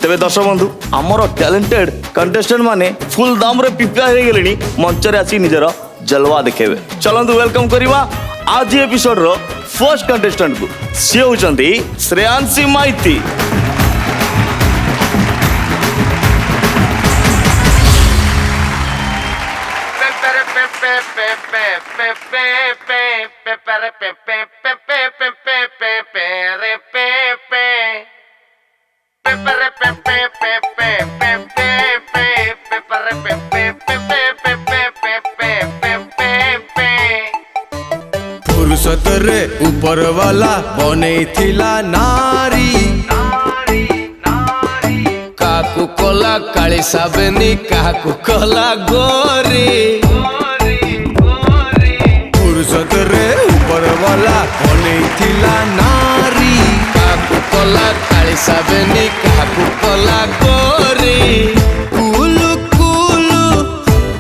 तेरे दर्शक बंधु आमर टैलेंटेड कंटेस्टेंट माने फुल दाम रे प्रिपेयर हो गले मंच रे आसी निजर जलवा देखेबे। चलंतु वेलकम करिवा आज एपिसोड रो फर्स्ट कंटेस्टेंट को सी होचंती श्रेयांशी माइती। फुर्सत रे ऊपर वाला बनैथिला नारी काकू कोला काली साबेनी काकू कोला गोरी। फुर्सत रे ऊपर वाला बनैथिला नारी काकू कोला काली साबेनी काकू कोला गोरी। कुलु कुलु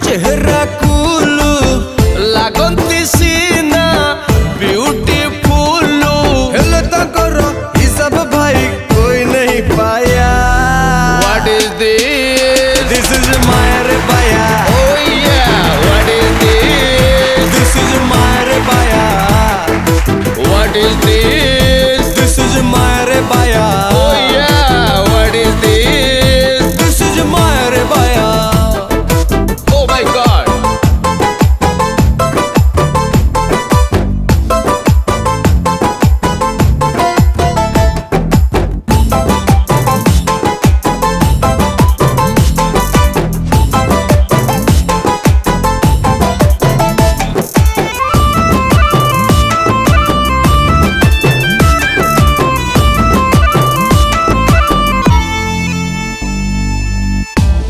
चेहरा कुलु लागंती सीना ब्यूटीफुल हेले तकर हिसाब भाई कोई नहीं पाया। What is this? This is my rebaya. Oh yeah, what is this? This is my rebaya. What is this? This is my rebaya. Oh yeah, what is this? This is my rebaya. Oh my God.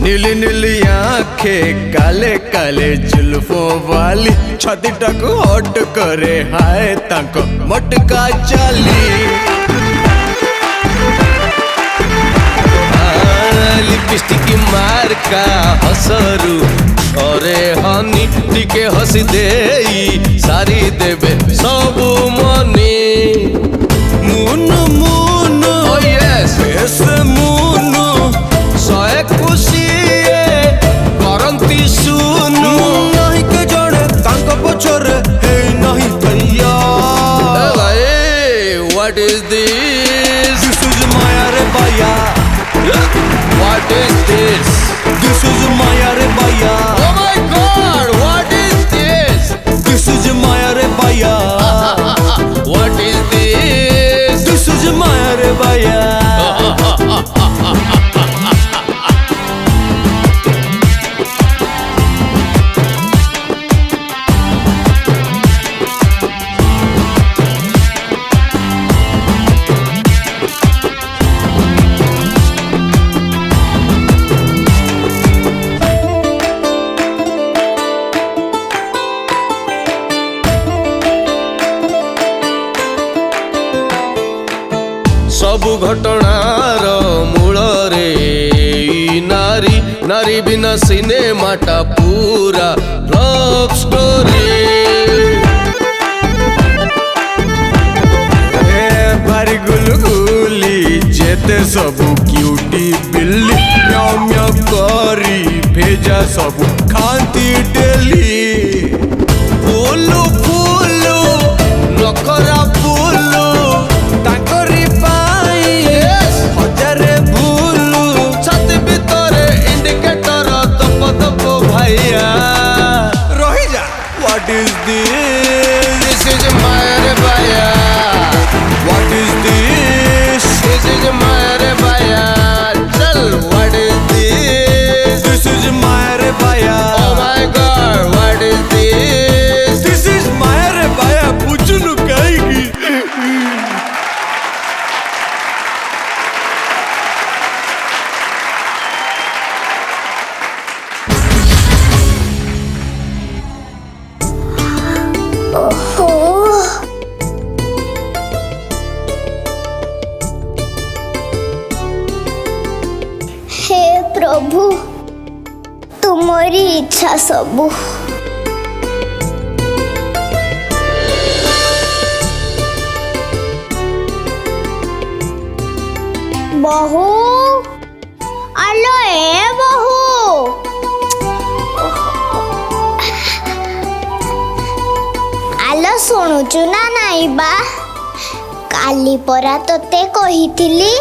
नीली नीली आंखें काले काले जुल्फों वाली छाती टक हट करे हाय ताको मटका चाली। लिपस्टिक मार का हसरू अरे हनी टिके हसी देई सारी देबे सब मनी। मुन मुन oh yes yes मुन सए खुशी करंती सुनु नहीं के जड़े तांको पछरे हे नहीं भैया। What is this? This is Maya rebaya. What is this? This is Maya rebaya. Oh my God, what is this? This is Maya rebaya. What is this? This is Maya rebaya. सबु घटनार मूल रे नारी नारी बिना सिनेमाटा पूरा love story. भारी गुलगुली जेते सबु क्यूटी बिल्ली म्याऊ म्याऊ करी भेजा सबु खाती डेली। फूलु फूलु नखरा फूलु ताकरी What is this? This is my rebaya. What is this? This is my rebaya. Chal, what is this? This is my rebaya. Oh my God, what is this? This is my rebaya. पूछनु कहेगी। हे प्रभु तुमरी इच्छा सबु। बहु ମାନୁଛୁ ନା ନାଇଁ ବା? କାଲି ପରା ତତେ କହିଥିଲି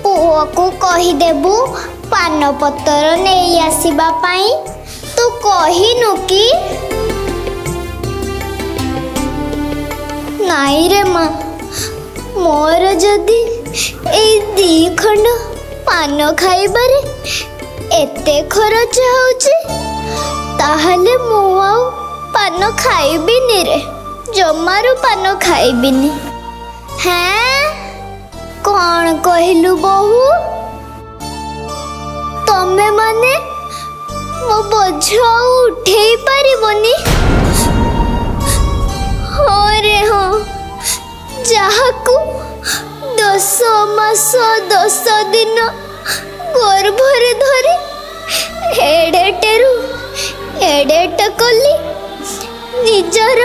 ପୁଅକୁ କହିଦେବୁ ପାନପତ୍ର ନେଇ ଆସିବା ପାଇଁ, ତୁ କହିନୁ କି? ନାଇଁ ରେ ମା, ମୋର ଯଦି ଏଇ 2 ଖଣ୍ଡ ପାନ ଖାଇବାରେ ଏତେ ଖର୍ଚ୍ଚ ହଉଛି, ତାହେଲେ ମୁଁ ଆଉ ପାନ ଖାଇବିନି ରେ, ଜମାରୁ ପାନ ଖାଇବିନି। ହେଁ, କ'ଣ କହିଲୁ ବୋହୂ? ତମେ ମାନେ ମୋ ବୋଝ ଆଉ ଉଠେଇ ପାରିବନି? ହଁ ରେ ହଁ, ଯାହାକୁ 10 ମାସ 10 ଦିନ ଗର୍ଭରେ ଧରି ଏଡ଼େଟେରୁ ଏଡ଼େଟ କଲି, ନିଜର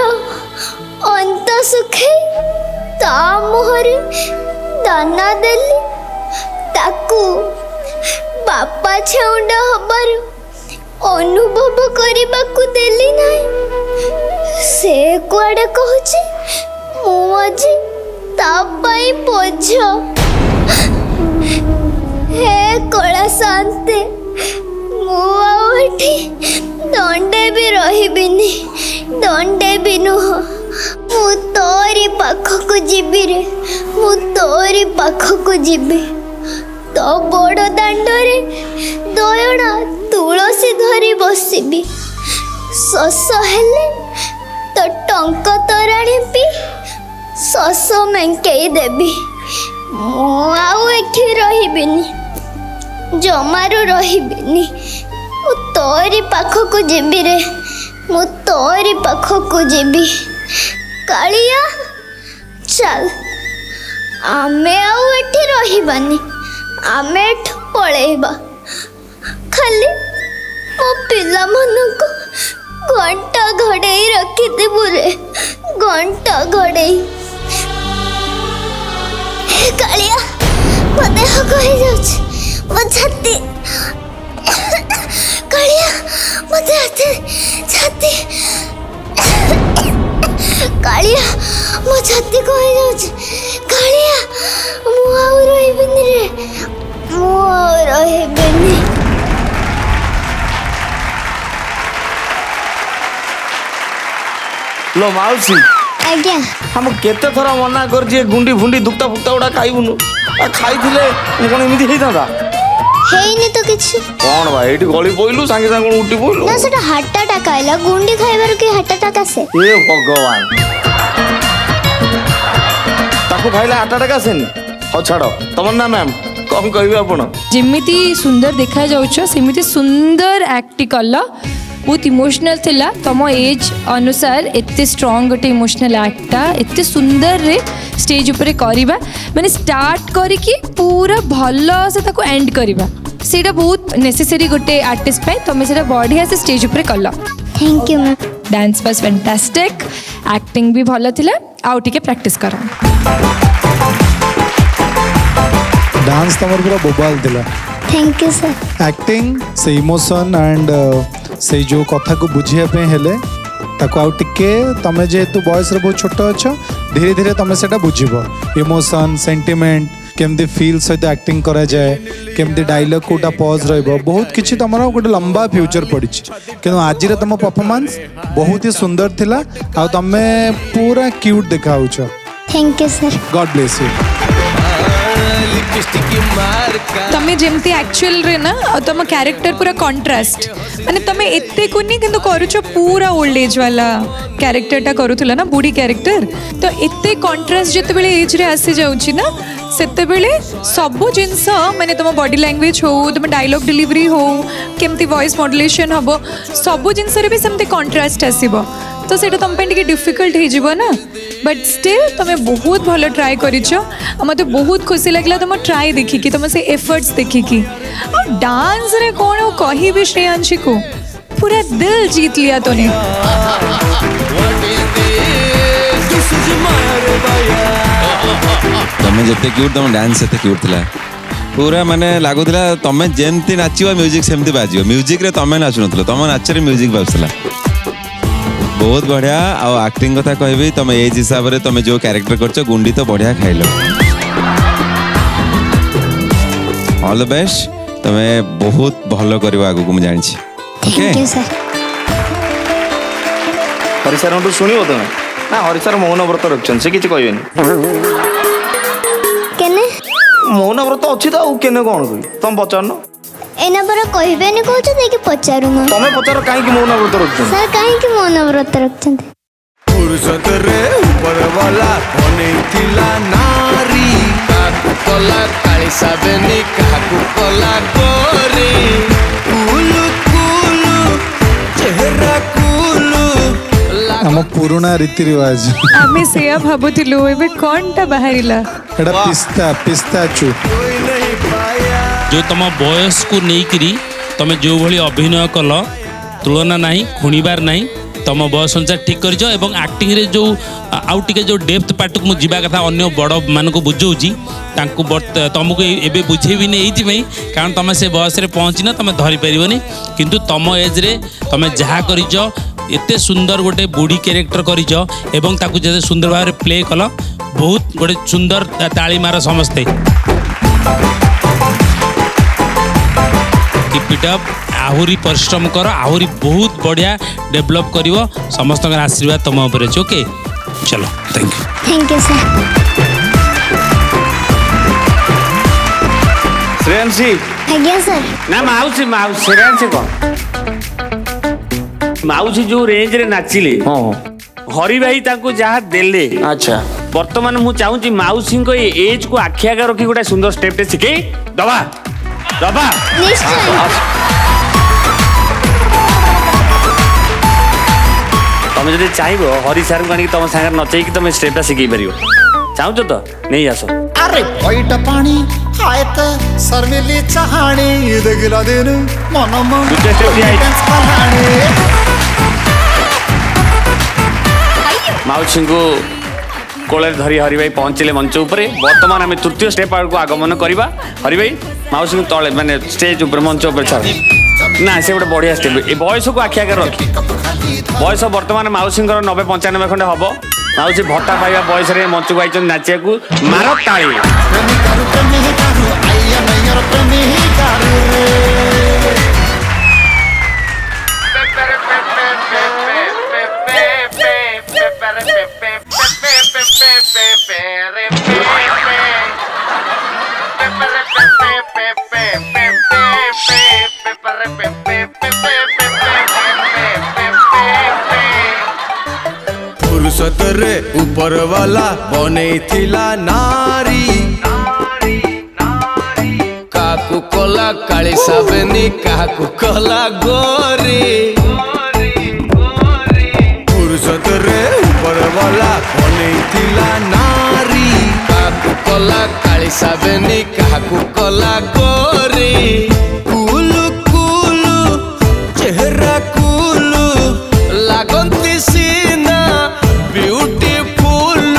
ଅନ୍ତ ଶୁଖେଇ ତା ମୁହଁରେ ଦାନା ଦେଲି, ତାକୁ ବାପା ଛେଉଣ୍ଡ ହବାର ଅନୁଭବ କରିବାକୁ ଦେଲି ନାହିଁ। ସେ କୁଆଡ଼େ କହୁଛି ମୁଁ ଆଜି ତା ପାଇଁ ବୋଝ। ହେ କଳା ଶାନ୍ତେ, ମୁଁ ଆଉ ଏଠି ଦଣ୍ଡେ ବି ରହିବିନି, ଦଣ୍ଡେ ବି ନୁହଁ। ମୁଁ ତୋରି ପାଖକୁ ଯିବି ରେ, ମୁଁ ତୋରି ପାଖକୁ ଯିବି। ତୋ ବଡ଼ ଦାଣ୍ଡରେ ଦୟଣା ତୁଳସୀ ଧରି ବସିବି। ଶୋଷ ହେଲେ ତୋ ଟଙ୍କ ତୋରାଣି ପି ଶୋଷ ମେଙ୍କେଇ ଦେବି। ମୁଁ ଆଉ ଏଠି ରହିବିନି, ଜମାରୁ ରହିବିନି। ମୁଁ ତୋରି ପାଖକୁ ଯିବି ରେ, ମୁଁ ତୋରି ପାଖକୁ ଯିବି। କାଳିଆ, ଚାଲ, ଆମେ ଆଉ ଏଠି ରହିବାନି, ଆମେ ଏଠୁ ପଳେଇବା। ଖାଲି ମୋ ପିଲାମାନଙ୍କୁ ଘଣ୍ଟା ଘୋଡ଼େଇ ରଖିଦେବୁ ରେ, ଘଣ୍ଟା ଘୋଡ଼େଇ। କାଳିଆ, ମୋ ଦେହ କହି ଯାଉଛି, ମୋ ଛାତି। କାଳିଆ, ମୋ ଛାତି। କାଳିଆ, ମୋ ଛାତି କହି ଯାଉଛି। କାଳିଆ, ମୁଁ ଆଉ ରହିବିନି ରେ, ମୁଁ ଆଉ ରହିବିନି। लो माउसी, ଆଜ୍ଞା। हम केते थर मना कर गुंडी फुंडी दुक्ता फुक्ता गुड़ा खाइबुनु, खाइथिले कौन एमिति हेइथांता? ହେଇନି ତ କିଛି। कौन भाई एठी गली पइलु संगे संगे उठी पइलु? ନା ସେଟା ହାର୍ଟ ଆଟାକ୍ ଆଇଲା, ଗୁଣ୍ଡି ଖାଇବାରୁ କି ହାର୍ଟ ଆଟାକ୍ ଆସେ? ए भगवान, ताको खाइला हार्ट अटैक आसेनी? हो छाड़ो, तमन ना मैम कौन कहबे आपण? जेमिति सुंदर देखा जाउछ सेमिति सुंदर एक्ट कल, बहुत इमोशनल थिला। तम एज अनुसार एते स्ट्रॉन्ग गोटे इमोशनल एक्टा एते सुंदर रे स्टेज ऊपर करवा, माने स्टार्ट करिकी पूरा भल से ताको एंड करवा, सेटा बहुत नेसेसरी गोटे आर्टिस्ट पे। तुम सेटा बढ़िया से स्टेज ऊपर कल। Thank you ma'am. Dance was fantastic, acting भी भल थिला, आउ टिके प्रैक्टिस कर। डांस तमर पूरा बोबाल दिला। Thank you sir. एक्टिंग से इमोशन एंड से जो कथा को बुझिया पे हेले ताको आउ टिके तमे जेहेतु बयस रे बहुत छोट अच्छो, धीरे धीरे तमे सेटा बुझिबो। इमोशन सेंटिमेंट केमती फील सहित एक्टिंग करा जाए, केमती डायलॉग कोटा पॉज रहइबो, बहुत किछि तमरा गोटे लंबा फ्यूचर पड़िछि। किंतु आज रे तम परफॉर्मेंस बहुत ही सुंदर थिला, आ तमे पूरा क्यूट देखाउछो। Thank you sir. God bless you. तमे जेमती एक्चुअल रे ना तुम कैरेक्टर पूरा कंट्रास्ट, माने तमे एते कुनी किंतु करूछो पूरा ओल्ड एज वाला कैरेक्टरटा करूथला ना, बूढ़ी कैरेक्टर। तो एते कंट्रास्ट जते बेले एज रे आसी जाउची ना, सेते बेले सबु जिंस माने तुम बॉडी लैंग्वेज हो, तुम डायलॉग डिलीवरी हो, केमती वॉइस मॉड्युलेशन हबो, सबु जिंस रे भी सेमती कंट्रास्ट आसीबो। तो सेटा तुम पे टिके डिफिकल्ट हो जिवो ना, बट स्टिल तुम बहुत भल ट्राए करिछो। मते बहुत खुशी लागला तुम ट्राए देखिकी, तुम से एफर्ट्स देखिकी। और डांस रे कोन कही भी श्रेयांशी को पूरा दिल जीत लिया तूने। तमें जिते क्यूट तुम डांस से क्यूट थिला, पूरा माने लागुला तमें जेमती नाचिबा म्यूजिक सेमती बाजियो। म्यूजिक रे तमें नाचु नथलो, तम नाचरे म्यूजिक बाजुला। बहुत बढ़िया आउ एक्टिंग कथा कहबी तुम एज हिसाब से तुम जो कैरेक्टर करछ गुंडी तो बढ़िया खाइल ऑल द बेस्ट तुम्हें बहुत भल कर आगु को जानी थैंक यू सर हरिसार शुणव तुम ना हरिसार मौन व्रत रखछन से किछ कहबेनी केने मौन व्रत अच्छी तो केने कौन कही तुम पचार एना पर कहबेनी कहछ देखि पचारू म तुम्हें पचार कहीं मौन व्रत रखछन सर काहे मौन व्रत रखछन्ते फुर्सत रे ऊपर वाला बनेइथिला नारी काकू कला काली साबेनी काकू कला गोरी कुलु कुलु चेहरा कुलु आम पुराना रीति रिवाज आमे सेया भाबुथिलु एबे कोनटा बाहरिला एटा पिस्ता पिस्ता चू कोई नहीं पाया जो तुम बयस को लेकिरी तुम जो भली अभिनय कल तुलना नहीं खुणीबार नहीं तुम बयस अनुसार ठीक कर एक्टिंग रे जो आउ टिके जो डेप्थ पार्ट को मुझा कथा अन्य बड़ मान को बुझाऊँगी तुमको एवं बुझेबी नहीं कारण तुम से बयस पहुँची ना तुम धरी पारनी किंतु तुम एज रे तुम जहाँ कर एते सुंदर गोटे बुढ़ी कैरेक्टर करिज एवं ताकू जैसे सुंदर भाव प्ले कल बहुत गोटे सुंदर ताली मार समस्ते कीप इट अप आहुरी परिश्रम कर आहुरी बहुत बढ़िया डेभलप कर समस्त आशीर्वाद तुम उपर अच्छे ओके चलो thank thank you you sir Shreyanshi आज्ञा सर ना माउसी माउसी श्रेयांशी कौन माउसी जो रेंज रे नाचिले हाँ हरि भाई ताको जहाँ देले अच्छा वर्तमान मु चाहूँगी माउसी को एज को आखि आगे रखी गोटे सुंदर स्टेप टे शिखे दबा दबा निश्चय तुम जब चाहब हरि सार को तुम सागर नचेक तुम स्टेपटा शिखी पार चाहूच तो नहीं आस अरे पैट पानी हाय त शर्मिली चाहाणी देखिला दिन मन दुसऱ्या step ची आहे. माउसी को कोले धरी हरि भाई पहुँचले मंच उपरे वर्तमान आम तृतीय स्टेप आड़ को आगमन करवा हरि भाई माउसी को तले माने स्टेज ऊपर मंच ऊपर छाड़ ना से गोटे बढ़िया स्टेप ए बयस को आखि आगे रखी बयस वर्तमान माउसी 90-95 खंडे हम माउसी भत्ता पाइबा बयस रे मंच को आई नाचिया को मार ताली फुर्सत रे ऊपर वाला बनेइथिला नारी काकू कला काली साबेनी काकू कला गोरी फुर्सत रे ऊपर वाला बनेइथिला नारी काकू कला काली साबेनी काकू कला गोरी कुलु कुलु चेहरा कुलु लागंती सीना ब्यूटीफुल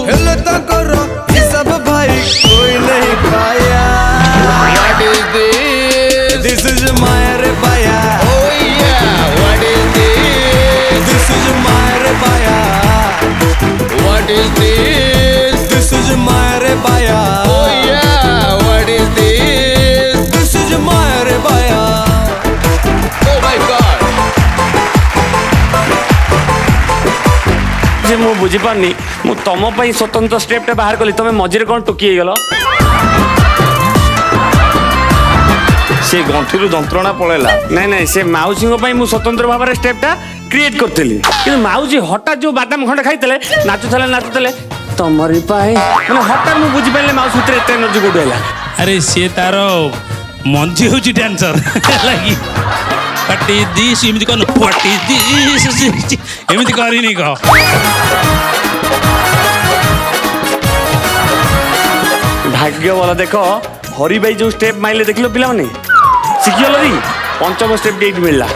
हेले तकर सब भाई कोई नहीं पाया what is this is my रे बाया ओह या what is this is my रे बाया what is this is my रे बाया ओह या what is this is my रे बाया ओह माय गॉड मु बुझीपारनी मु तुम स्वतंत्र स्टेपटा बाहर कली तुम मझे कौन टुकी गल से गंठीरू जंत्रणा पड़ेला नाई नाई से माउसी मु स्वतंत्र भाव में स्टेपटा क्रिएट करी कि माउसी हठात जो बादाम खंड खाई नाचुले तमरी मैंने हठात मुझे बुझीपारे माउसी भितर एत एनर्जी कौट है अरे सी तार मंजी हूँ डांसर लगी What is this? एमती कहन What is this? एमती करनी कह भाग्य वाला देख हरि भाई जो स्टेप माइले देख लो पिला शिखिगल दी पंचम स्टेप डेट मिलला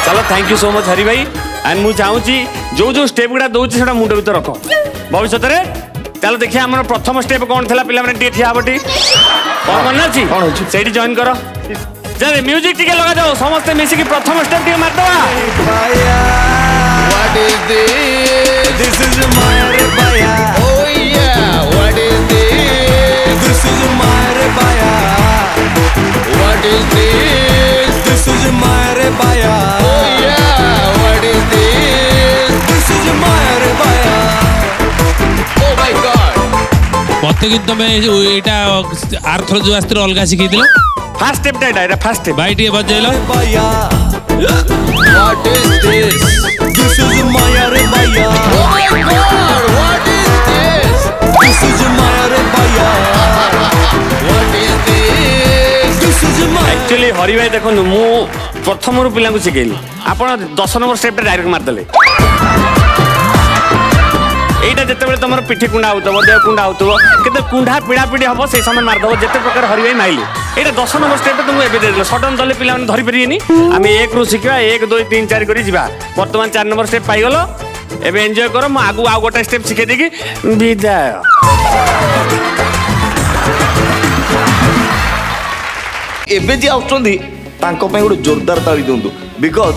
चलो thank you so much Hari भाई एंड मुझे चाहूँगी जो जो स्टेप गुड़ा दूसरी से मुंड भर रख भविष्य में चलो देखिए आम प्रथम स्टेप कौन था पिला ठिया बटी कौन मन अच्छी से जॉइन कर जरे म्यूजिक टिके लगा जाओ समस्त मिसिकी प्रथम स्टेप टिके मार दवा पाया what is this is my रे पाया ओ या what is this is my रे पाया what is this is my रे पाया ओ या what is this is my रे पाया ओ माय गॉड मत कि तुम यहाँ आरथर जो आसते अलग शिखई दिल फास्ट स्टेप टा फास्ट स्टेप भाई टे बजेल पाया what is this is my रे पाया oh my God what is this is my रे पाया what is this is my actually Hari भाई देखो मु प्रथम रु पिला शिखेली आपण 10 नंबर स्टेप डायरेक्ट मारदेले এইটা যেতবে তোমার পিঠি কুঁড়া হউতব দেহ কুঁড়া হউতব কিন্তু কুঁড়া পিড়া পিড়ি হব সেই সময় মারদেব যেতে প্রকার হরিবাই মাইলি এইটা 10 নম্বর স্টেপটা তুমি এবে দেদেল সডন চলে পিলা মানে ধরি পারিবেনি আমি 1 রু শিখিবা 1 2 3 4 করে ଯିବା বর্তমান 4 নম্বর স্টেপ পাইগল এবে এনজয় করো মু আগু আউ গোটা স্টেপ শিখে দেকি বিদায় ଏବେ ଯିଏ ଆସୁଛନ୍ତି ତାଙ୍କ ପାଇଁ ଗୋଟେ ଜୋରଦାର ତାଳି ଦିଅନ୍ତୁ ବିକଜ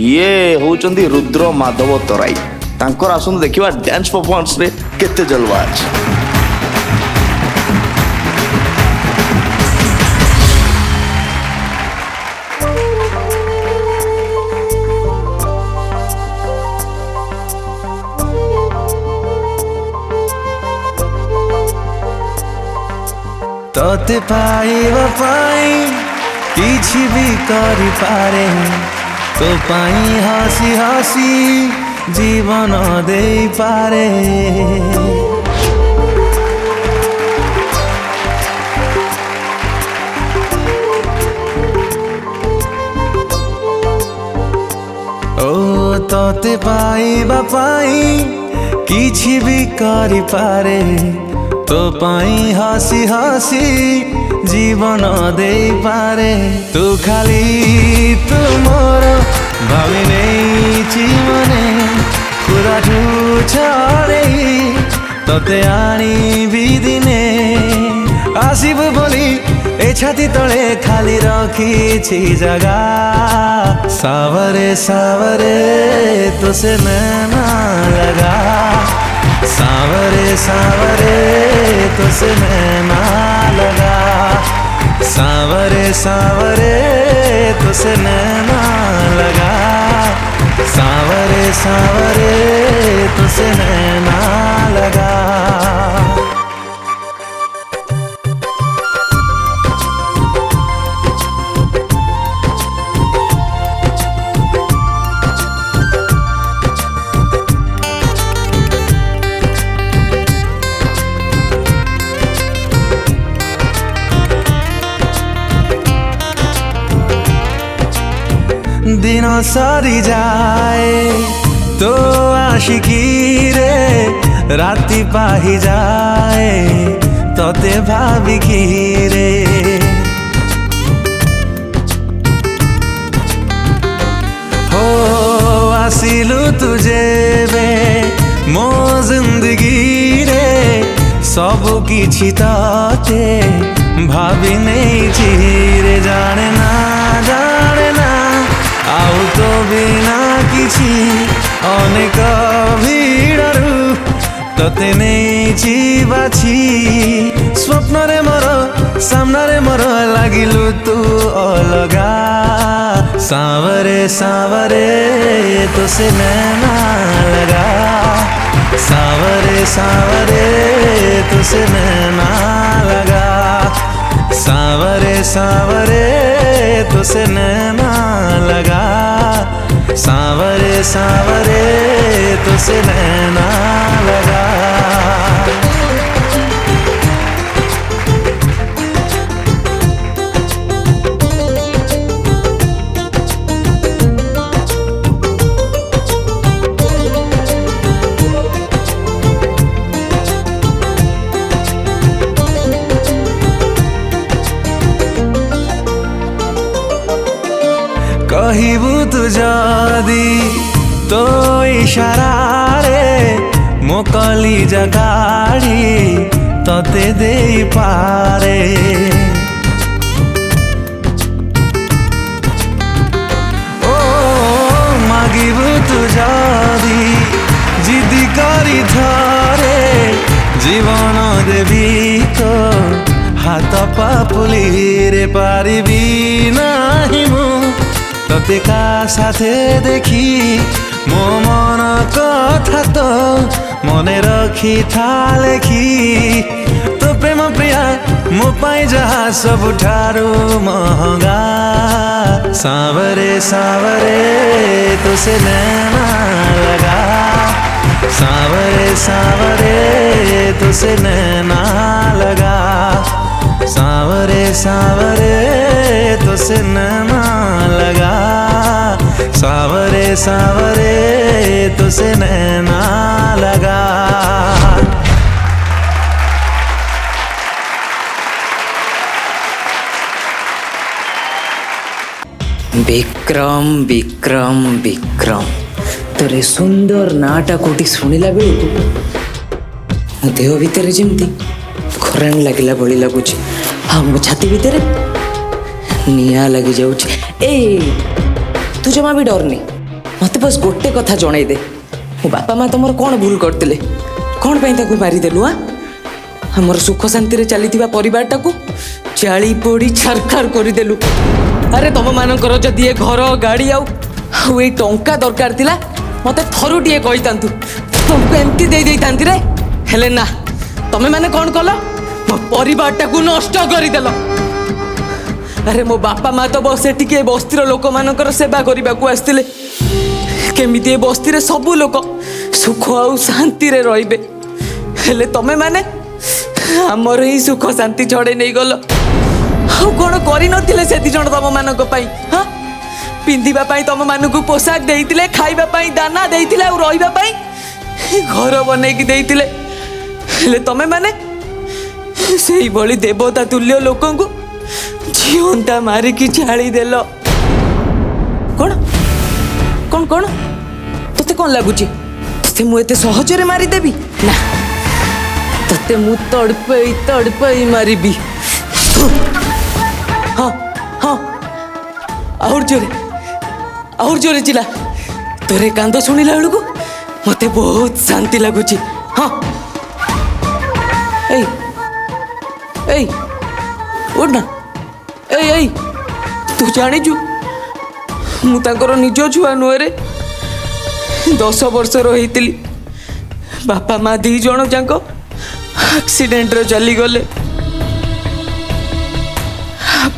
ଇଏ ହଉଛନ୍ତି ରୁଦ୍ର ମାଧବ ତରାଇ ତାଙ୍କର ଆସନ୍ତୁ ଦେଖିବା ଡ୍ୟାନ୍ସ ପରଫର୍ମାନ୍ସରେ କେତେ ଜଲବା ଅଛି तोते पाइबा पाई किछि भी करि पारे तो पाई हसी हसी जीवन दे पारे ओ तोते पाइबा पाई किछि भी करि पारे तो पाई हसी हसी जीवन दे पारे तू खाली तू मोर भावी नहीं मने खुदा छड़े तोते आनी भी दिने आसिब बोली ए छाती तले खाली रखी जगा सावरे सावरे तो से नैना लगा सावरे सावरे तो से नैना लगा सावरे सावरे तो से नैना लगा सावरे सावरे तो से नैना लगा दिन सरी जाए तो आशिकी रे राति पाही जाए तोते भाविकी रे हो आसिलु तुझे बे मो जिंदगी रे सब किछि ताते भाभी नहीं चिरे जाने ना आउ तो बिना किछि अनेक भिड़रू तोते नहीं बाछी स्वप्न रे मोर सामना रे मोर लागिलु तू अलगा सावरे सावरे तो से नैना लगा सावरे सावरे तो से नैना लगा सावरे सावरे तो से नैना लगा सावरे सावरे तो से नैना लगा कहिबू तू जदी तो इशारा रे मो कली जगाड़ी तोते दे पारे हाथ पापुली रे पारिबी नाही मु तते का साथे देखी मो मन कथा तो मने रखी था लेखी तो प्रेम प्रिया मो पाई जहा सबुठारु महंगा सावरे सावरे तो से नैना लगा सावरे सावरे तो से नैना लगा सावरे सावरे तो से नैना लगा सावरे सावरे तो से नैना लगा विक्रम विक्रम विक्रम तोरे सुंदर नाटा कोटी शुणिला बेलू मो देह भितर जमती करेन्ट लगिला भली लगुच हाँ मो छाती भितर निआ लगी जाऊछ। ए तू जमा भी डरनी मत बस गोटे कथा जणाई दे मो बापा माँ तुम कौन भूल करते कौन पर मारिदेलु हाँ आमर सुख शांति चली परिवार टाक जाली पोड़ी छारखार करदेलु। अरे तुम मानकर जदि ए घर गाड़ी आउ ये टंका दरकार थिला मते थरुटिए कही तुमको एमती दे थांती रे हेले ना तमे माने कौन कल मो परिवार टाकू नष्ट करदेल। अरे मो बापा माँ तो बस एटिके बस्तीर लोक मानकर सेवा करने को आसते केमिति बस्ती रे सबू लोक सुख आउ शांति रे रहिबे हेले तमे माने हमर ही सुख शांति छड़े नहीं गल कौन कर नथिले से दी जण तम मानक पई हां पिंधिबा पई तम मानक पोशाक देइतिले खाइबा पई दाना देइतिले और रहिबा पई घर बनै कि देइतिले हेले तमे माने सेही भली देवता तुल्य लोकन को जीवंता मारी कि छाड़ी देलो कौन कौन कौन तते कौन लागुची तते मु एते सहजरे मारी देबी ना तते मु तड़पई मारिबी। हाँ हाँ और जोरे चिल्ला तोरे कांद शुणिला बेलू मते बहुत शांति लगुच। हाँ ए उठ ना ए तू जानिचु मु तांकर निज छुआ नुहे रे 10 वर्षर होइतिली बापा माँ 2 जण जाक एक्सीडेंट रे चली गले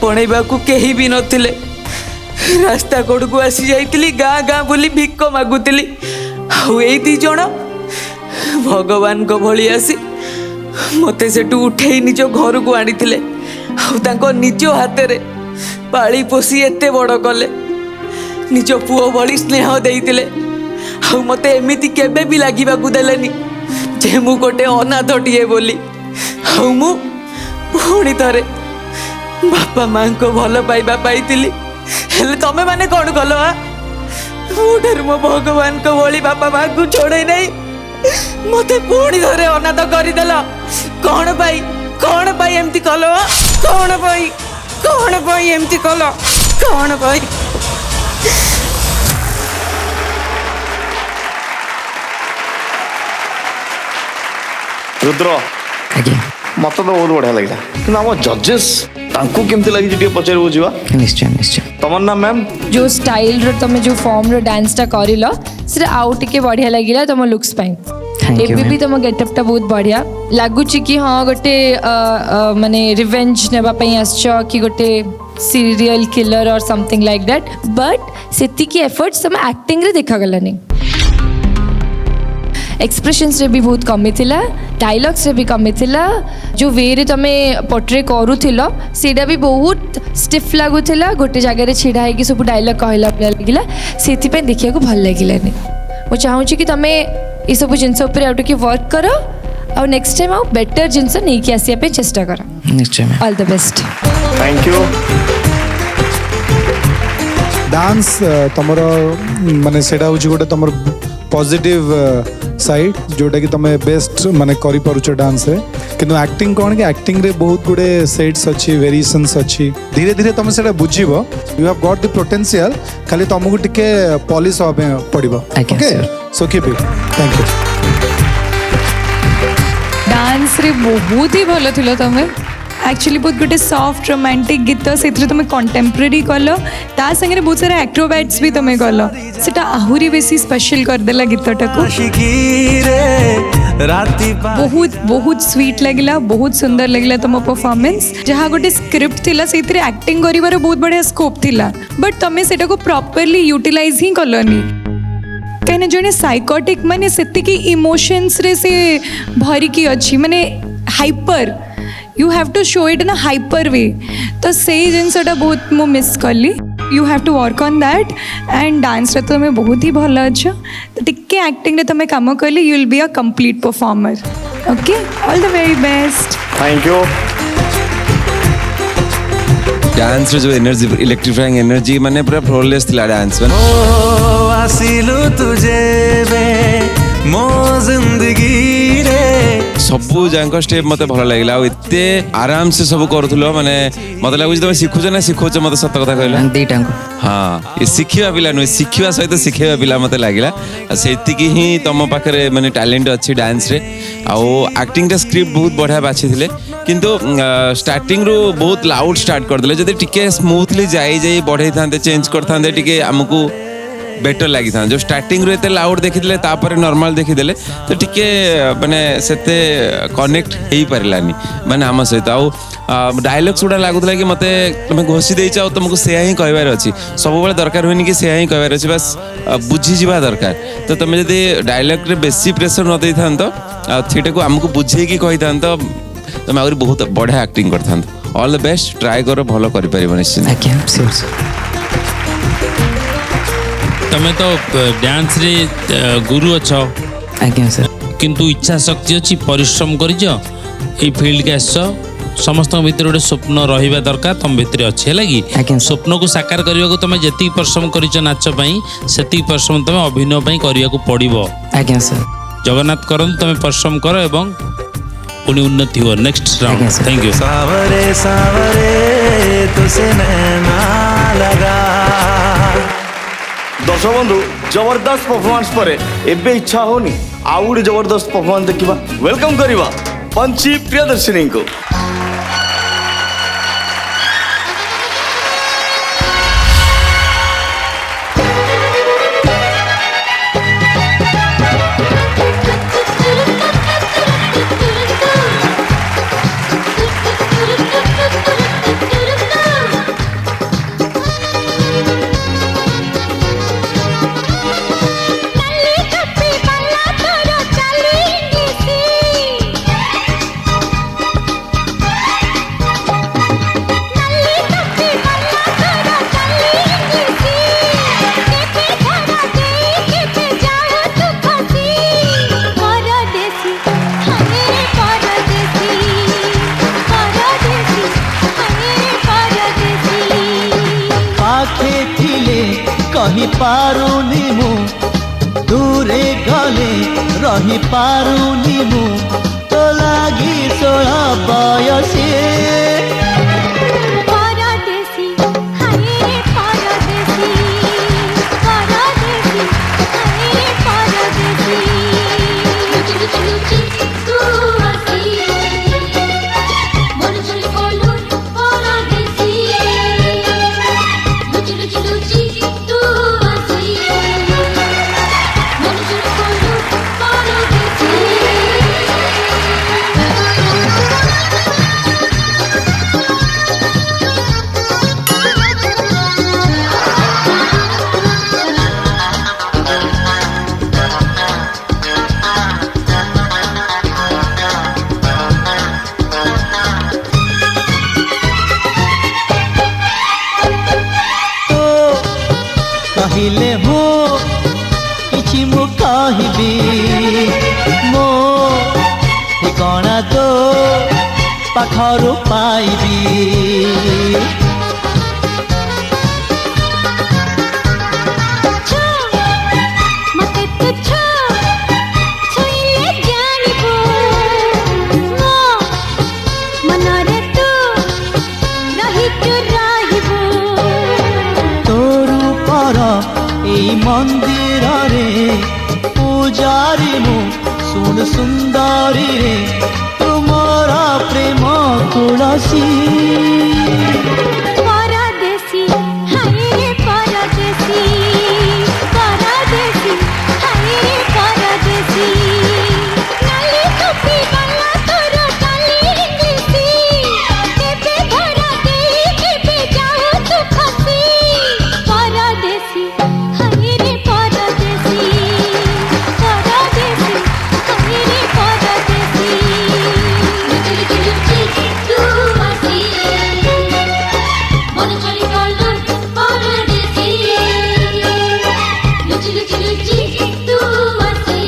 पणेबा को कहीं भी नथिले रास्ता कोड को आसी जाइतिली गाँ गाँ बुली भिक मागुतिली ए 2 जण भगवान को भली आसी मते सेटू उठेई निज घर को आनिथिले निज हाथ रे पाली पोसी एते बड़ कले निज पुओ भली स्नेह देइतिले मते एमिति केबे भी लागिबा को देलेनी जे मु गोटे अनाथटिए बोली मु पुणी थरे बापा माँ को भल पाइबा पाइतिली हेले तमे माने कौन कल मो भगवान को भली बापा माँ को छोड़े नहीं मते पुणी थरे अनाथ करदेल कौन पाई एमती कल कौन पाई एमती कल कौन पाई। रुद्र आज्ञा मत तो बहुत बढ़िया लगे कि आम जजेस केमती लगी पचार बुझा निश्चय निश्चय तमर ना मैम जो स्टाइल रो तमे जो फॉर्म रो डांस टा करिलो से आउ टिके बढ़िया लागिला तम लुक्स पाई एबी भी तम गेटअप टा बहुत बढ़िया लागुची कि हाँ गोटे माने रिवेंज नेबा पई आछो कि गोटे सीरियल किलर और समथिंग लाइक दैट बट सेति की एफर्ट्स तम एक्टिंग रे देखा गलानी एक्सप्रेशंस रे भी बहुत कमी थिला डायलॉग्स रे भी कमी थिला जो वे रे तमे पोर्ट्रे करूथिलो सेडा भी बहुत स्टिफ लागुथिला गोटे जगह रे छिड़ा है कि सब डायलॉग कहला लागिला सेति पे देखिया को भल लागिलानी मो चाहू छी कि तमे ई सब जिंस ऊपर आउट के वर्क करो और नेक्स्ट टाइम आउ बेटर जिंस नहीं कि आसिया पे चेष्टा करो निश्चय all the best thank you. Dance तमर माने सेडा होची गोटे तमर पॉजिटिव साइड जोटा कि तुम बेस्ट माने करि पारुछ डांस रे किंतु एक्टिंग कौन कि एक्टिंग रे बहुत गुडे सेट्स अच्छी वेरिएशंस अच्छी धीरे धीरे तुम सेटा बुझिबो you have got the potential खाली तुमको टिके पॉलिश होबे पड़िबो okay so keep it thank you. Dance रे बहुत ही भलो थिलो तमे एक्चुअली बहुत गोटे सॉफ्ट रोमांटिक गीत से तुम कंटेम्पररी कल ता संगे बहुत सारा एक्रोबैट्स भी तुम कल सेटा आहुरी बेसी स्पेशल करदेला गीतटा को बहुत बहुत स्वीट लगिला बहुत सुंदर लगिला तुम परफॉर्मेंस जहाँ गोटे स्क्रिप्ट थिला से एक्टिंग करिवार बहुत बढ़िया स्कोप थिला बट तुम सेटा को प्रॉपर्ली यूटिलाइज ही कलनी कहीं जड़े साइकोटिक माने सेतिकी इमोशंस रे से भरिकी अच्छी माने hyper you have to show it in a hyper way तो से जिनसटा बहुत मु मिस कली you have to work on that and dance रे तुम बहुत ही भल अच्छ तो टिके एक्टिंग रे तुम काम कले you will be a complete performer okay all the very best thank you dance रे जो एनर्जी इलेक्ट्रिफाइंग एनर्जी माने पूरा फ्लोलेस थिला डांस माने ओ आसिलु तुझे बे मो जिंदगी रे सबू जांको स्टेप मते भल लागिला आ एते आराम से सब करूथलो माने मते लागु तुम सिखुछ ना सिखोछ मते सत कथा कहला दीटा हाँ ये शिखिबा पिला नु शिखिबा सहित शिखेबा पिला मते लागिला सेति की ही तम पाखरे माने टैलेंट अछि डांस रे आ एक्टिंग रे स्क्रिप्ट बहुत बढ़िया बाछि थिले किंतु स्टार्टिंग रू बहुत लाउड स्टार्ट कर दिले जदि टिके स्मूथली जाई जाई बढ़ै थांते चेंज कर थांते टिके हमकु बेटर लगी था जो स्टार्टिंग रे एते लाउड देखिदेले तापर नॉर्मल देखिदेले तो टिके माने सेते कनेक्ट हेई परलानी माने हम सहित आ डायलॉग्स उडा लागुतला कि मते तुम घोषि देई चाओ तुमको सेया ही कहबार अछि सब बेले दरकार होनी कि सेया ही कहबार अछि बस बुझी जिबा दरकार तो तुम जदि डायलॉग रे बेसी प्रेशर न देई थांतो थीटा को हमको बुझे की कहि थांतो तुम आउरी बहुत बढ़िया एक्टिंग कर थांतो ऑल द बेस्ट ट्राई करो भलो करि परिबो निश्चित आज्ञा श्योर तमें तो डांस रे गुरु अच्छ आज्ञा सर किंतु इच्छा शक्ति अच्छी परिश्रम करिज ए फील्ड के आस समस्त भीतर गोटे स्वप्न रहिबा दरकार तुम भीतर अच्छे है कि स्वप्न को साकार करने को तुम जी परिश्रम करिज नाच से परिश्रम तुम अभिनय करने को पड़ो आज्ञा सर जगन्नाथ करन तुम परिश्रम कर एवं पुणी उन्नति हो नेक्स्ट राउंड थैंक यू सावरे सावरे तुसे नैना लगा दर्शक बंधु जबरदस्त परफॉर्मेंस पर एबे इच्छा होनी आउ गोटे जबरदस्त परफॉर्मेंस देखा वेलकम करवा पंची प्रियदर्शिनी को कहीं पारुनी मु दूरे गले रही पारुनी मु तो लागी 16 बयसी कहले हो किछि मु कहबी मो ठिकाना तो पाखरु पाइबी मंदिर रे पूजारी मु सुन सुंदरी रे तुमर भरा प्रेम तुलसी परदेसी हाय रे परदेसी परदेसी हाय रे परदेसी नाली टोपी वाला तोर काली इंग्लिशी केबे भरा देई केबे जाऊ तू खसी परदेसी हाय रे परदेसी परदेसी हाय रे परदेसी तू आसी मन चली गलू परदेसी लुचि लुचि लुचि तू आसी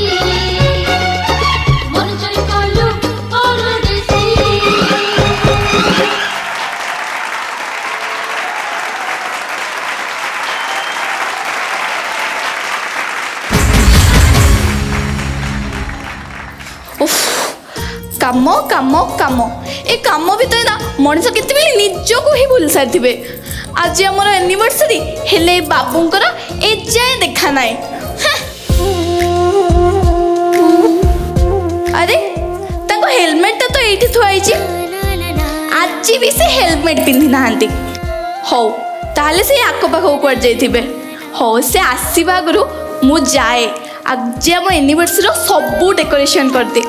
मन चली गलू परदेसी କାମ କାମ କାମ ଏ କାମ ଭିତରେ ନା ମଣିଷ କେତେବେଳେ ନିଜକୁ ହିଁ ଭୁଲି ସାରିଥିବେ। ଆଜି ଆମର ଆନିଭର୍ସରୀ ହେଲେ ଏ ବାବୁଙ୍କର ଏଯାଏଁ ଦେଖା ନାହିଁ। ଆରେ ତାଙ୍କ ହେଲମେଟଟା ତ ଏଇଠି ଥୁଆ ହେଇଛି। ଆଜି ବି ସେ ହେଲମେଟ ପିନ୍ଧି ନାହାନ୍ତି। ହଉ ତାହେଲେ ସେ ଆଖପାଖକୁ କୁଆଡ଼େ ଯାଇଥିବେ। ହଉ ସେ ଆସିବା ଆଗରୁ ମୁଁ ଯାଏ ଆଜି ଆମ ଆନିଭର୍ସରୀର ସବୁ ଡେକୋରେସନ୍ କରିଦିଏ।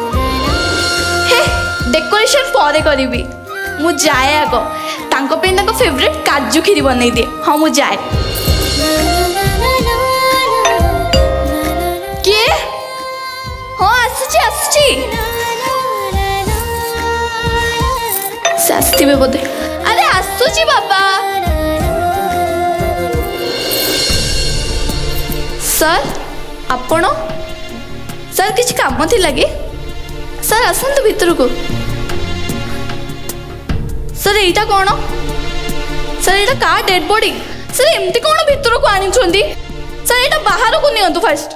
डेकोरेशन पर करी मु जाए आग तांको फेवरेट काजू खीरी बनई दिए। हाँ मु जाए किए हाँ आसुची आसुची आसथिबे बोधे। अरे आसुची बाबा सर आपण सर किसी काम थी लगे सर आसतु भितर को सर एटा कौन सर एटा का डेड बॉडी सर एमती कौन भितर को आनी सर एटा बाहर को नियंतु फास्ट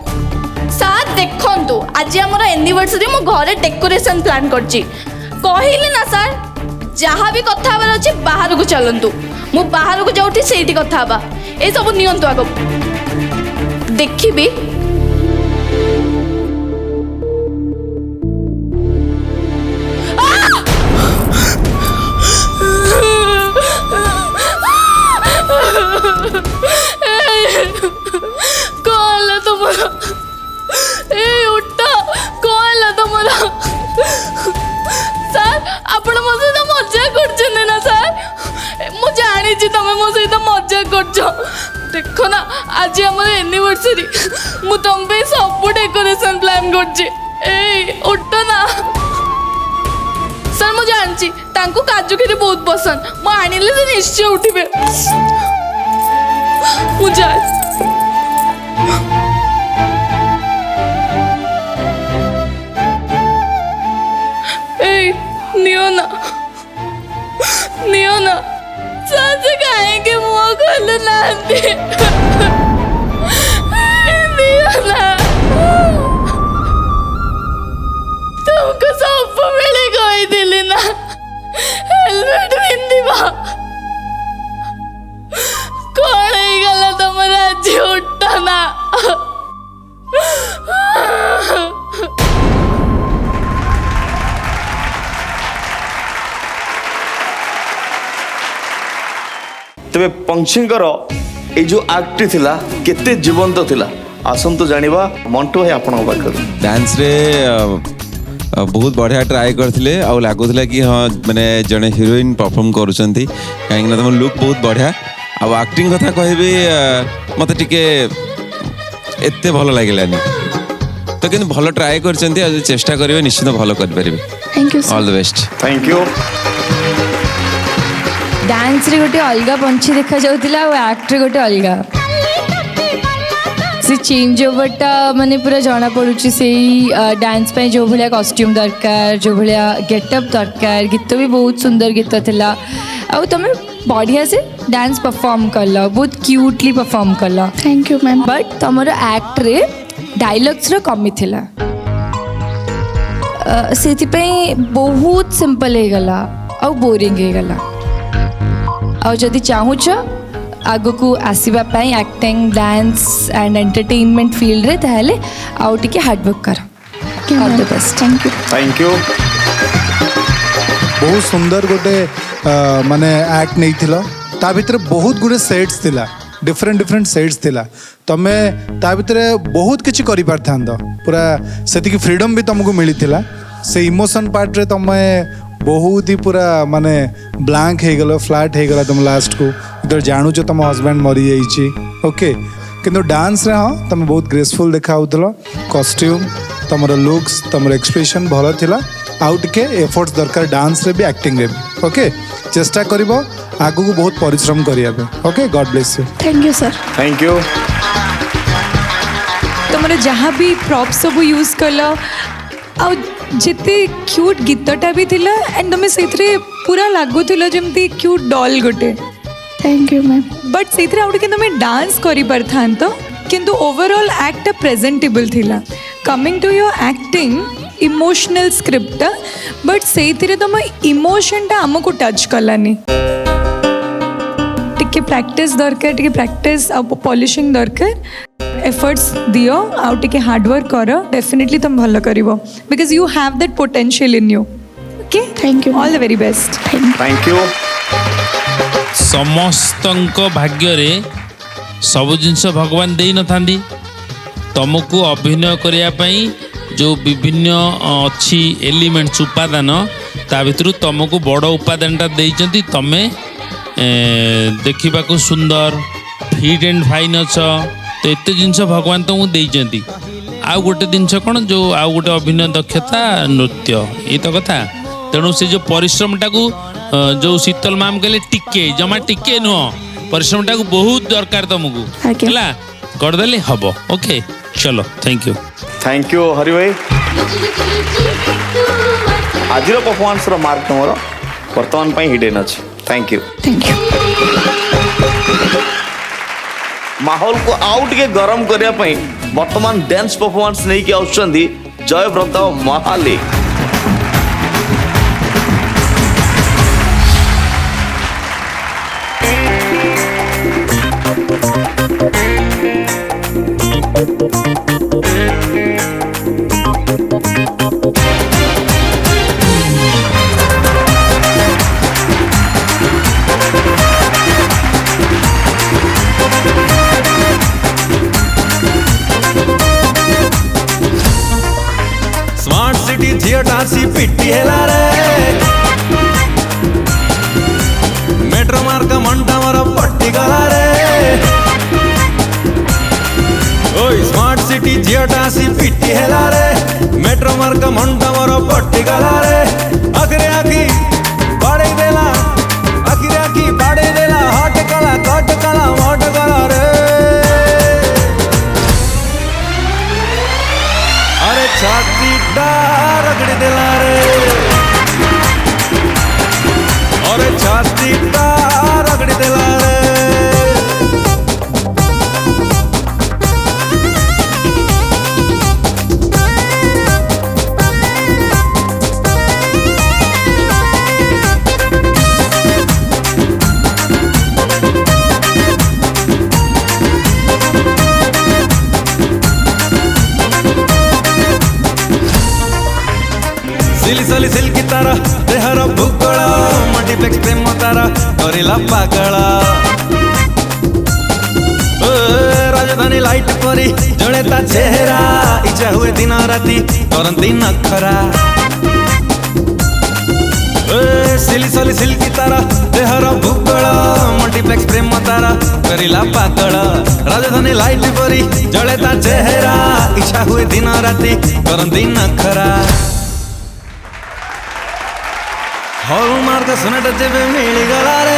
सर देखंतु आज हमर एनिवर्सरी मो घरे डेकोरेशन प्लान करछि कहिली ना सर जहाँ भी कथा हबार अछि बाहर को चलंतु मु बाहर को जाउठी सेठी कथा हबा ए सब नियंतु आगो देखिबी देखो ना आज आम एनिवर्सरी मु तुम पे सब डेकोरेशन प्लान कर उठ ना सर मु जानची तांको काजू खीरी बहुत पसंद मु आनिले से निश्चय उठिबे मु जाए नियो ना सच कहेंगे मुँह खोल ना तुमको सब मिले कोई दिल ना हेलमेट पिंधिबा कौन ही गला तुम्हारा झूठा ना तेरे पंक्षीकर ये जो एक्ट थिला केते जीवंत थिला आसंतु जानिबा मंटू है आपण पाखर डांस रे बहुत बढ़िया ट्राए करथिले आ लागुला कि हाँ माने जने हीरोइन परफॉर्म करूछंती काहे ना तुम लुक बहुत बढ़िया आ एक्टिंग कथा कहबे मते टिके एते भलो लागिलानी तो किन भलो ट्राए करछंती आ चेष्टा करिवे निश्चित भलो कर परिबे thank you all the best thank you dance रे गोटे अलग पंछी देखा जाउतिला और एक्ट रे गोटे अलग से चेंज ओवरटा माने पूरा जाना पड़ुची से डांस पे जो भलिया कॉस्ट्यूम दरकार जो भलिया गेटअप दरकार गीत भी बहुत सुंदर गीत थिला आ तमे बढ़िया से डांस परफॉर्म करला बहुत क्यूटली परफॉर्म करला थैंक यू मैम बट तमर एक्ट रे डायलॉग्स रो कमी थिला सेति पे बहुत सिंपल हे गला और बोरिंग हे गला और जदि चाहूच आगु को आसवा acting dance and entertainment field रे ताहले आउ टिके हार्ड वर्क कर all the best thank you बहुत सुंदर गोटे माने एक्ट नहीं थिला ता भितर बहुत गुड़े सेट्स थिला डिफरेंट सेट्स थिला तमे ता भितर बहुत किछि करि पारथांद पूरा सेति की फ्रीडम भी तुमको मिली थिला से इमोशन पार्ट रे तमे बहुत ही पूरा माने ब्लैंक हे गलो फ्लैट हे गला तुम लास्ट को इधर जानू जो तुम हस्बैंड मरी जाइछि ओके किंतु डांस रे हां तुम बहुत ग्रेसफुल देखा होतलो कॉस्ट्यूम तुमर लुक्स तुमर एक्सप्रेशन भलो थिला आउट के एफर्ट्स दरकार डांस रे भी एक्टिंग रे भी ओके चेष्टा करिवो आगु को बहुत परिश्रम करिया पे okay God bless you thank you sir thank you तुमर जहाँ भी प्रॉप सब यूज कल आ जिते क्यूट गीतटा भी थिला एंड तुम से पूरा लागुला जमती क्यूट डॉल गोटे थैंक यू मैम बट से आउट के तुम डांस करि परथांत किंतु ओवरऑल एक्ट प्रेजेंटेबल थिला coming to your acting emotional script but से तुम इमोशन टा आमको टच कलानी टिके प्रैक्टिस दरकार टिके प्रैक्टिस आ पॉलिशिंग दरकार एफर्ट्स दियो आउ टिके हार्डवर्क कर डेफिनेटली तुम भल करिवो because you have that potential in you okay thank you all the very best thank you समस्तଙ୍କ भाग्ୟରେ ସବୁ ଜିନିଷ ଭଗବାନ ଦେଇନଥାନ୍ତି ତମକୁ ଅଭିନୟ କରିବା ପାଇଁ ଯେଉଁ ବିଭିନ୍ନ ଅଛି ଏଲିମେଣ୍ଟସ୍ ଉପାଦାନ ତା ଭିତରୁ ତମକୁ ବଡ଼ ଉପାଦାନଟା ଦେଇଛନ୍ତି ତମେ ଦେଖିବାକୁ ସୁନ୍ଦର ଫିଟ୍ ଆଣ୍ଡ ଫାଇନ୍ ଅଛ ତ ଏତେ ଜିନିଷ ଭଗବାନ ତମକୁ ଦେଇଛନ୍ତି ଆଉ ଗୋଟେ ଜିନିଷ କ'ଣ ଯେଉଁ ଆଉ ଗୋଟେ ଅଭିନୟ ଦକ୍ଷତା ନୃତ୍ୟ ଏଇ ତ କଥା ତେଣୁ ସେ ଯେଉଁ ପରିଶ୍ରମଟାକୁ जो शीतल मैम कहले टिके जमा टिके नुह परिश्रमटा बहुत दरकार तुमको है करदे हम ओके चलो थैंक यू हरि भाई आज परफॉर्मेंस रो मार्क तुम वर्तमान हिडेन अच्छी थैंक यू माहौल को आउ टे गरम करने वर्तमान डांस परफॉर्मेंस नहीं कि आउछंदी जयव्रत महाली स्मार्ट सिटी झियोटासी पिट्टी हेला रे मेट्रो मार्ग मंटा मर पट्टी गला रे ओय स्मार्ट सिटी झियोटासी पिट्टी हेला रे मेट्रो मार्ग मंटा मर पट्टी गला रे आखिरे आखी बाड़े देला आखिरे आखी बाड़े देला हट कला कट कला मट कला रे अरे छाती रगड़ी दिला रे अरे छाती रगड़ी दिला रे सिली सली सिल्की तारा देहर भूगोल मल्टीप्लेक्स प्रेम तारा करिला पागल राजधानी लाइट परी जड़े ता चेहरा इच्छा हुए दिन राति करंती नखरा सिली सली सिल्की तारा देहर भूगोल मल्टीप्लेक्स प्रेम तारा करिला पागल राजधानी लाइट परी जड़े ता चेहरा इच्छा हुए दिन राति करंती नखरा हॉलमार्क सोनेट जेबे मिली गला रे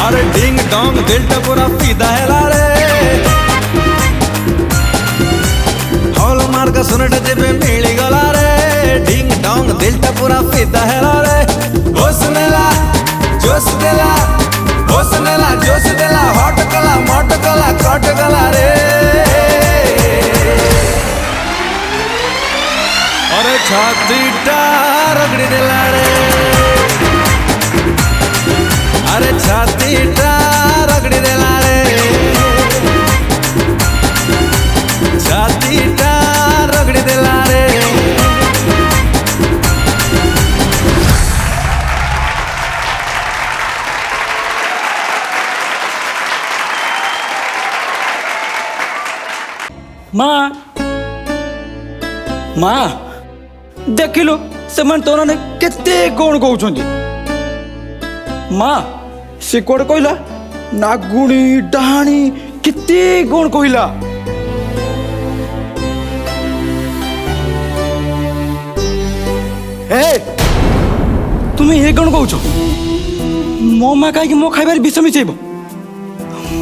अरे डिंग डोंग दिलटा पूरा फिदा हैला रे हॉलमार्क सोनेट जेबे मिली गला रे डिंग डोंग दिलटा पूरा फिदा हैला रे होसनेला जोश देला होसनेला जोश देला हट कला मट कला कट कला रे अरे छाती रगड़ी दिला रे अरे छाती रगड़ी दिला रे छाती रगड़ी दिला रे माँ माँ देखिलु से तोर ने केते कौन कहते माँ से कौन कहला नागुणी डाहाणी केते कौन कहला तुम्हें ये कौन कौच मो माँ कहीं मो खाइबार विष मिसेब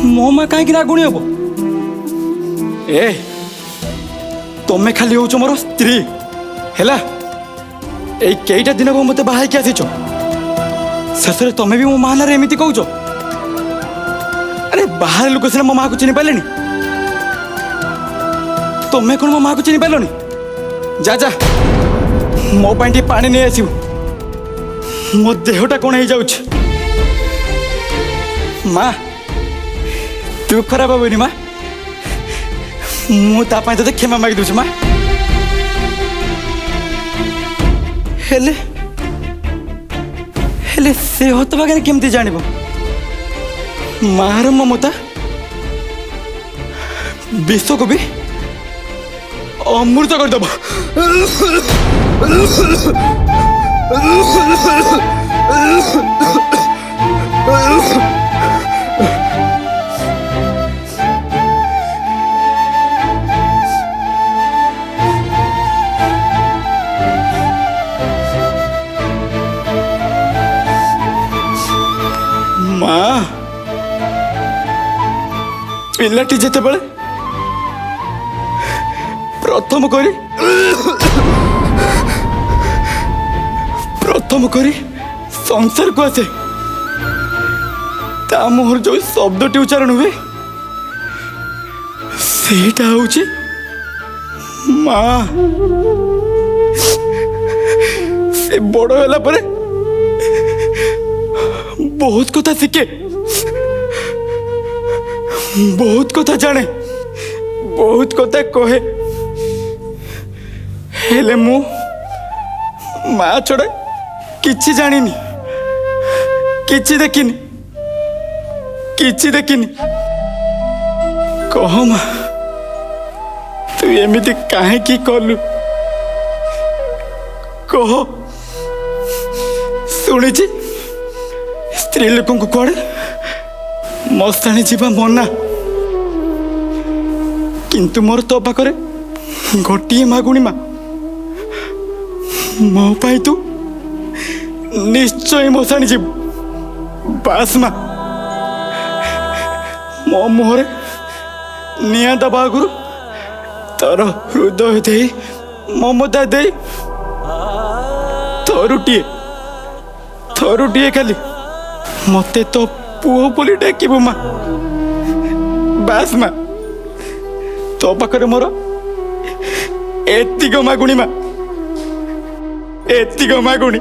मो माँ कहीं नागुणी हम ए तुम्हें खाली हो मोर स्त्री है कईटा दिन को मत बाहर आसीच शेष तुम्हें भी मो माँ ना एमती कौच अरे बाहर लोक सीना मो माँ को चिन्ह पारे तुम्हें कौन मो माँ को चिन्ह पारे जा जा मो पानी पानी नहीं आसो मो देहटा कौन हो जाऊँ माँ तू खराब हेनी माँ मुझे तो क्षमा मागी दूसरी माँ हेले हेले से हतभागा केमती जान मार ममता विश्व को भी अमृत करदेव माँ पिलाटी जिते बड़े प्रथम करी संसार को आसे ता मोहर जो शब्दटी उच्चारण हुए सेटा होची माँ से बड़ होला परे बहुत कथा शिखे बहुत कथा जाने बहुत कथा कहे हेले मु माँ छड़ा किछि जानिनी किछि देखिनी कह माँ तू एमिति काहे की कलु कह शुणी स्त्री लोक कड़े मस्ताणी जीवा मना किंतु मोर तो पाखरे गोटे मागुणी माँ मो पाई तू निश्चय मशाणी जीव बास माँ मो मुहरे निया दबा आगुरु तोर हृदय दे ममता दे थरुटीए खाली मते तो पुओ बोली डाकिबु माँ बास माँ तो पाखरे मोर एतिक मागुणी माँ एतिक मागुणी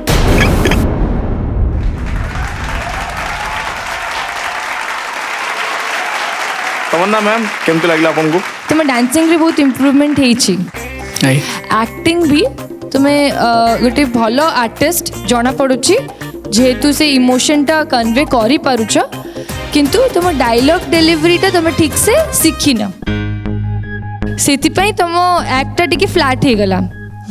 तमन्ना मैम केमती लगला आपन को तुम डांसिंग रे बहुत इम्प्रूवमेंट हेची एक्टिंग भी तुम्हें गोटे भल आर्टिस्ट जना पड़ुची जेहेतु से इमोशनटा कन्वे करि पारुछ किंतु तुम डायलॉग डिलीवरीटा तुम ठीक से शिखिन सेतिपई तुम एक्टटा टिके फ्लैट हे गला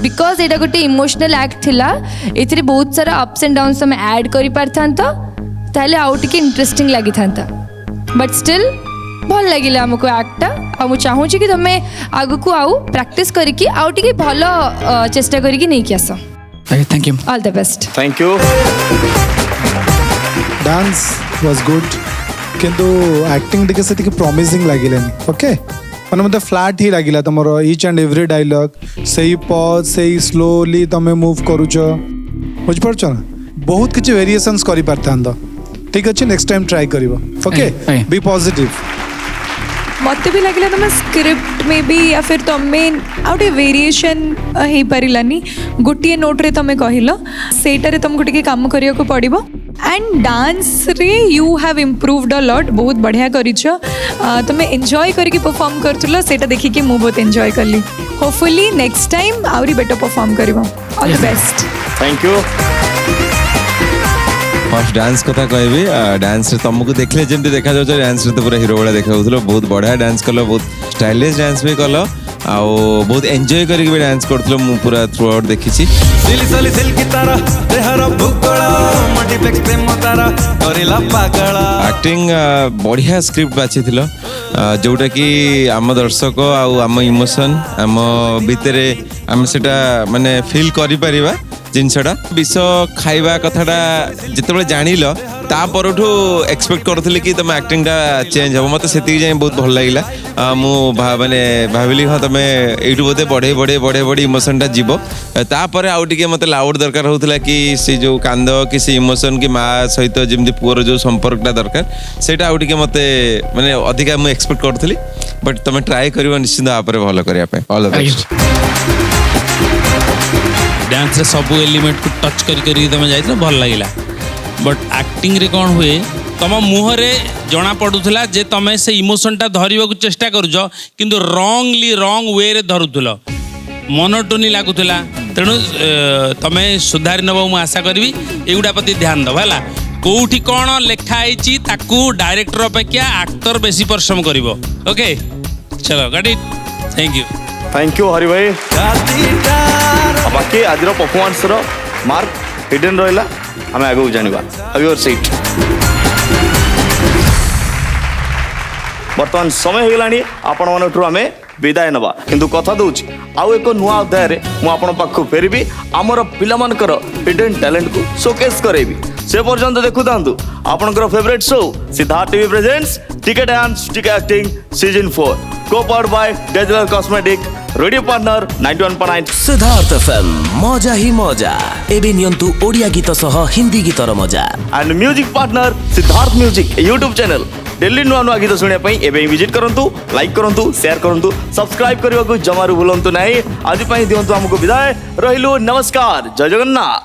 बिकॉज एटा गोटे इमोशनल एक्ट थिला एथिरे बहुत सारा अप्स एंड डाउन्स तुम ऐड करि पारथांत ताले आउ टिके इंटरेस्टिंग लागि थांता बट स्टिल भल लगिला हमको एक्टटा आ मु चाहूँ कि तुम आगु को आउ प्रैक्टिस करके आउ टिके भल चेष्टा करके नहीं कि आस thank you all the best thank you dance was good किंतु एक्टिंग टिके से टिके प्रॉमिसिंग लागिलानी ओके माने मते फ्लैट ही लागिला तमरो ईच एंड एवरी डायलॉग सही पॉज सही स्लोली तमे मूव करूचो बुझ परछो ना बहुत किछि वेरिएशंस करि परथांदो ठीक अछि नेक्स्ट टाइम ट्राई करिवो ओके बी पॉजिटिव मत भी लगे तुम स्क्रिप्ट में भी या फिर तुम्हें आउटे वेरिएशन हो पारानी गोटे नोट रे तुम कहल सेटारे तुमको टिके काम करिया को पड़िबो एंड डांस रे you have improved a lot बहुत बढ़िया करिछ तुम एंजॉय करके परफॉर्म करथुलो सेटा देखि के मु बहुत एंजॉय करली होपफुली नेक्स्ट टाइम आउरी बेटर परफॉर्म करिवो all the best thank you first dance कथा कहबी डांस रे तुमको देखले जेमती देखा जाउ डांस रे तो पूरा हीरो वाला देखा होतलो बहुत बढ़िया डांस कलो बहुत स्टाइलिश डांस भी कलो ଆଉ ବହୁତ ଏନ୍ଜୟ କରିକି ବି ଡ୍ୟାନ୍ସ କରୁଥିଲ ମୁଁ ପୁରା ଥ୍ରୁ ଆଉଟ୍ ଦେଖିଛି। ସିଲି ସଲି ସିଲ୍କି ତାର ଦେହର ଭୂଗୋଳ ମଟି ବେକ୍ତେ ମୋ ତାର କରିଲା ପାଗଳ। ଆକ୍ଟିଂ ବଢ଼ିଆ ସ୍କ୍ରିପ୍ଟ ବାଛିଥିଲ ଯେଉଁଟାକି ଆମ ଦର୍ଶକ ଆଉ ଆମ ଇମୋସନ୍ ଆମ ଭିତରେ ଆମେ ସେଟା ମାନେ ଫିଲ୍ କରିପାରିବା ଜିନିଷଟା। ବିଷ ଖାଇବା କଥାଟା ଯେତେବେଳେ ଜାଣିଲ ତା ପରଠୁ ଏକ୍ସପେକ୍ଟ କରୁଥିଲି କି ତମ ଆକ୍ଟିଂଟା ଚେଞ୍ଜ ହେବ, ମୋତେ ସେତିକି ଯାଇ ବହୁତ ଭଲ ଲାଗିଲା। ମୁଁ ମାନେ ଭାବିଲି ହଁ ତମେ ଏଇଠୁ ବୋଧେ ବଢ଼େଇ ବଢ଼େଇ ବଢ଼େଇ ବଢ଼େଇ ଇମୋସନଟା ଯିବ, ତାପରେ ଆଉ ଟିକେ ମୋତେ ଲାଉଡ୍ ଦରକାର ହେଉଥିଲା କି ସେ ଯେଉଁ କାନ୍ଦ କି ସେ ଇମୋସନ୍ କି ମା ସହିତ ଯେମିତି ପୁଅର ଯେଉଁ ସମ୍ପର୍କଟା ଦରକାର ସେଇଟା ଆଉ ଟିକେ ମୋତେ ମାନେ ଅଧିକା ମୁଁ ଏକ୍ସପେକ୍ଟ କରୁଥିଲି। ବଟ୍ ତମେ ଟ୍ରାଏ କରିବ ନିଶ୍ଚିନ୍ତ ତାପରେ ଭଲ କରିବା ପାଇଁ। All the best. ଡ୍ୟାନ୍ସରେ ସବୁ ଏଲିମେଣ୍ଟକୁ ଟଚ୍ କରି ତମେ ଯାଇଥିଲ, ଭଲ ଲାଗିଲା। ବଟ୍ ଆକ୍ଟିଂରେ କ'ଣ ହୁଏ ତମ ମୁହଁରେ ଜଣାପଡ଼ୁଥିଲା ଯେ ତମେ ସେ ଇମୋସନଟା ଧରିବାକୁ ଚେଷ୍ଟା କରୁଛ କିନ୍ତୁ ରଙ୍ଗଲି ରଙ୍ଗ ୱେରେ ଧରୁଥିଲ, ମନୋଟୋନି ଲାଗୁଥିଲା। ତେଣୁ ତମେ ସୁଧାରି ନେବ ମୁଁ ଆଶା କରିବି। ଏଗୁଡ଼ା ପ୍ରତି ଧ୍ୟାନ ଦେବ ହେଲା। କେଉଁଠି କ'ଣ ଲେଖା ହେଇଛି ତାକୁ ଡାଇରେକ୍ଟର ଅପେକ୍ଷା ଆକ୍ଟର ବେଶୀ ପରିଶ୍ରମ କରିବ। ଓକେ ଚलो got it. Thank you Hari भाई। बाकी आज परफॉर्मेंस मार्क हिडन रहा आम आगे जाना। Have your seat. बर्तमान समय हो गलानी आपण मानठू आम विदाय नवा, किंतु कथा दूची आउ एक नुआ अध्याय मुझे पाखु फेरबी आमर पिलामानकर हिडन टैलेंट को शोकेस करेबी। से पर्यंत देखु थांतु आपनकर favourite show Sidharth TV presents टिके डांस टिके acting season 4 co-powered by dazzler cosmetic radio partner 91.9 Sidharth FM मजा ही मजा। एबे नियंतु ओडिया गीत सह हिंदी गीतर मजा and music partner Siddharth music YouTube channel daily नुआ नुआ गीत सुनिया पई एबे विजिट करंतु, लाइक करंतु, शेयर करंतु, सब्सक्राइब करने को जमारू भूलंतु नहीं। आज दिंतु हमको विदाय रहिलु। नमस्कार, जय जगन्नाथ।